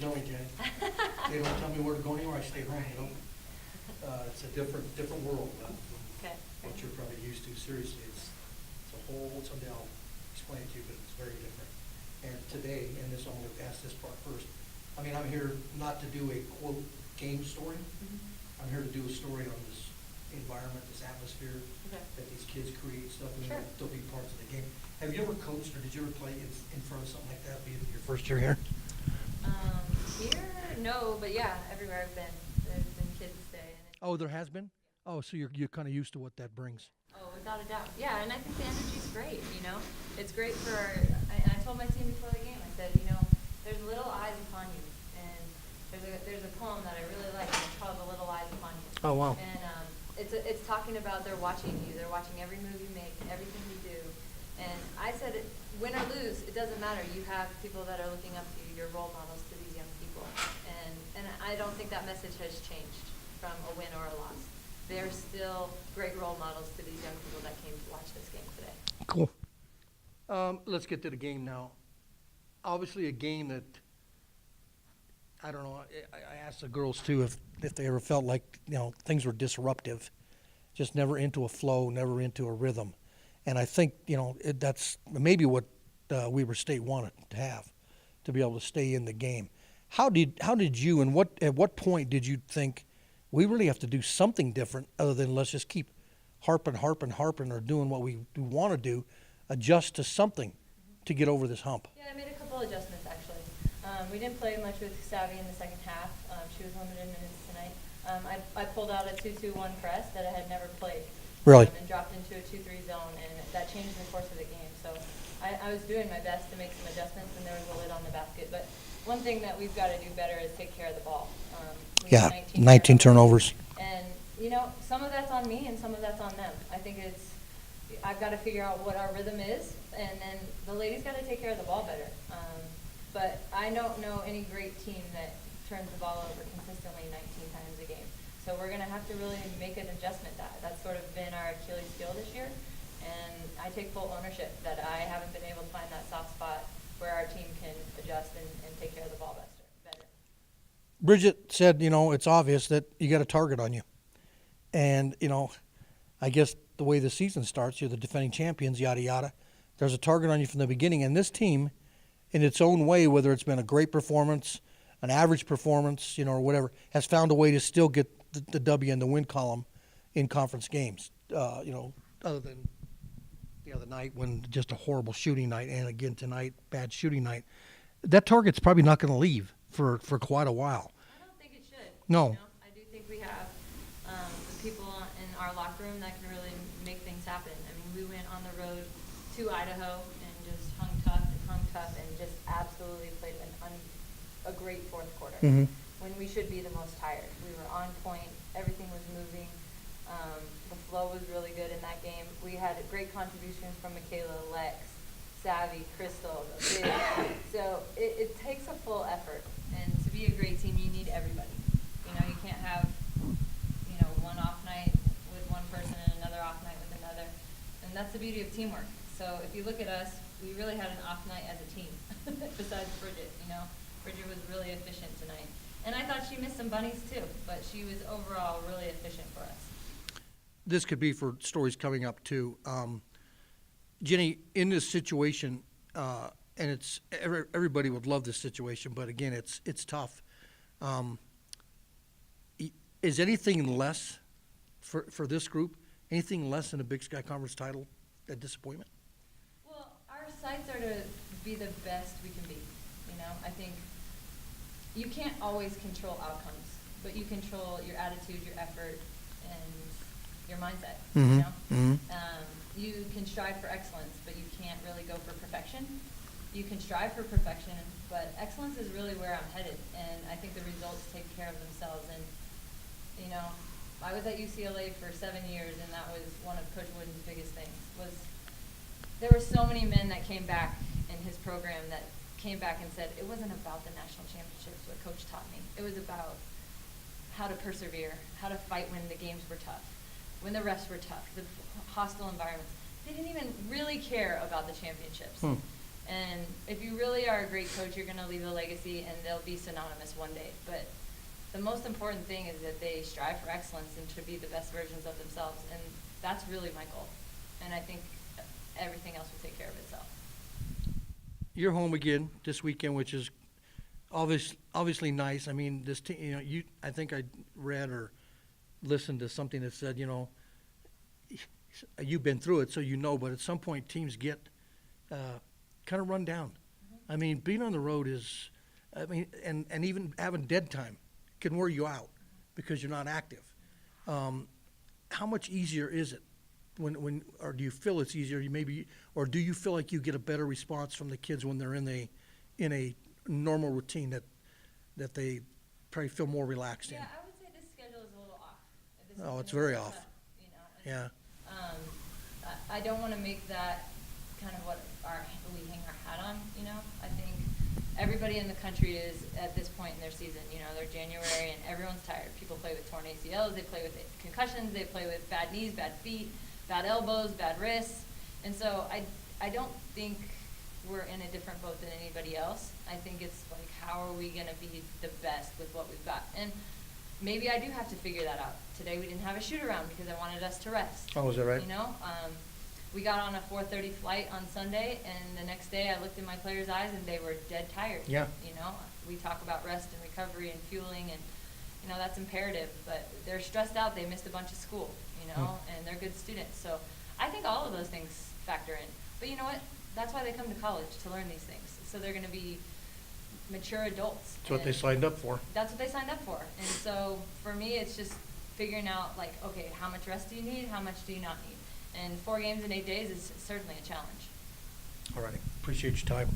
tell me, Jenny. They don't tell me where to go anywhere, I stay home, you know? It's a different world from Okay. what you're probably used to. Seriously, it's a whole, someday I'll explain it to you, but it's very different. And today, and this, I'm gonna ask this part first. I mean, I'm here not to do a quote game story. I'm here to do a story on this environment, this atmosphere Okay. that these kids create, stuff, and Sure. they'll be parts of the game. Have you ever coached, or did you ever play in front of something like that, being your first year here? Here, no, but yeah, everywhere I've been, there's been kids stay. Oh, there has been? Oh, so you're kind of used to what that brings. Oh, without a doubt. Yeah, and I think the energy's great, you know? It's great for I told my team before the game, I said, you know, there's little eyes upon you. And there's a poem that I really like, and it's called The Little Eyes Upon You. Oh, wow. And it's talking about they're watching you. They're watching every move you make, everything you do. And I said, win or lose, it doesn't matter. You have people that are looking up to you. You're role models to these young people. And I don't think that message has changed from a win or a loss. They're still great role models to these young people that came to watch this game today. Cool. Let's get to the game now. Obviously, a game that, I don't know, I asked the girls too if they ever felt like, you know, things were disruptive, just never into a flow, never into a rhythm. And I think, you know, that's maybe what Weber State wanted to have, to be able to stay in the game. How did you, and at what point did you think we really have to do something different other than let's just keep harping or doing what we want to do, adjust to something to get over this hump? Yeah, I made a couple adjustments actually. We didn't play much with Savvy in the second half. She was limited in minutes tonight. I pulled out a 2-2-1 press that I had never played. Really? And dropped into a 2-3 zone, and that changed the course of the game. So I was doing my best to make some adjustments, and there was a lid on the basket. But one thing that we've got to do better is take care of the ball. We Yeah, had 19 turnovers. And, you know, some of that's on me and some of that's on them. I think I've got to figure out what our rhythm is, and then the ladies got to take care of the ball better. But I don't know any great team that turns the ball over consistently 19 times a game. So we're going to have to really make an adjustment. That's sort of been our Achilles heel this year. And I take full ownership that I haven't been able to find that soft spot where our team can adjust and take care of the ball better. Bridget said, you know, it's obvious that you got a target on you. And, you know, I guess the way the season starts, you're the defending champions, yada, yada. There's a target on you from the beginning. And this team, in its own way, whether it's been a great performance, an average performance, you know, or whatever, has found a way to still get the W in the win column in conference games. You know, other than the other night when just a horrible shooting night, and again tonight, bad shooting night. That target's probably not going to leave for quite a while. I don't think it should. No. You know, I do think we have the people in our locker room that can really make things happen. I mean, we went on the road to Idaho and just hung tough and just absolutely played a great fourth quarter. Mm-hmm. When we should be the most tired. We were on point. Everything was moving. The flow was really good in that game. We had great contributions from Michaela, Lex, Savvy, Crystal, Big. So it takes a full effort. And to be a great team, you need everybody. You know, you can't have, you know, one off night with one person and another off night with another. And that's the beauty of teamwork. So if you look at us, we really had an off night as a team, besides Bridget, you know. Bridget was really efficient tonight. And I thought she missed some bunnies too, but she was overall really efficient for us. This could be for stories coming up too. Jenny, in this situation, and it's everybody would love this situation, but again, it's tough. Is anything less for this group? Anything less than a Big Sky Conference title? A disappointment? Well, our sights are to be the best we can be. You know, I think you can't always control outcomes, but you control your attitude, your effort, and your mindset. Mm-hmm. You know, Mm-hmm. You can strive for excellence, but you can't really go for perfection. You can strive for perfection, but excellence is really where I'm headed, and I think the results take care of themselves. And you know, I was at UCLA for 7 years, and that was one of Coach Wooden's biggest things. There were so many men that came back in his program that came back and said, it wasn't about the national championships, what Coach taught me. It was about how to persevere, how to fight when the games were tough, when the refs were tough, the hostile environments. They didn't even really care about the championships. And if you really are a great coach, you're going to leave a legacy, and they'll be synonymous one day. But the most important thing is that they strive for excellence and to be the best versions of themselves, and that's really my goal. And I think everything else will take care of itself. You're home again this weekend, which is obviously nice. I mean, this team, I think I read or listened to something that said, you've been through it, so but at some point teams get kind of run down. Mm-hmm. I mean, being on the road is, and even having dead time can wear you out because you're not active. How much easier is it or do you feel it's easier? Or do you feel like you get a better response from the kids when they're in a normal routine that they probably feel more relaxed in? Yeah, I would say this schedule is a little off. It's very off. And, I don't want to make that kind of what we hang our hat on. I think everybody in the country is at this point in their season. They're January and everyone's tired. People play with torn ACLs, they play with concussions, they play with bad knees, bad feet, bad elbows, bad wrists. And so I don't think we're in a different boat than anybody else. I think it's like, how are we going to be the best with what we've got? And maybe I do have to figure that out. Today we didn't have a shoot around because I wanted us to rest. Oh, is that right? We got on a 4:30 flight on Sunday, and the next day I looked in my players' eyes and they were dead tired. Yeah. We talk about rest and recovery and fueling, and that's imperative. But they're stressed out. They missed a bunch of school, and they're good students. So I think all of those things factor in. But you know what? That's why they come to college, to learn these things. So they're going to be mature adults. That's what they signed up for. That's what they signed up for. And so for me, it's just figuring out, like, okay, how much rest do you need? How much do you not need? And 4 games in 8 days is certainly a challenge. All righty. Appreciate your time.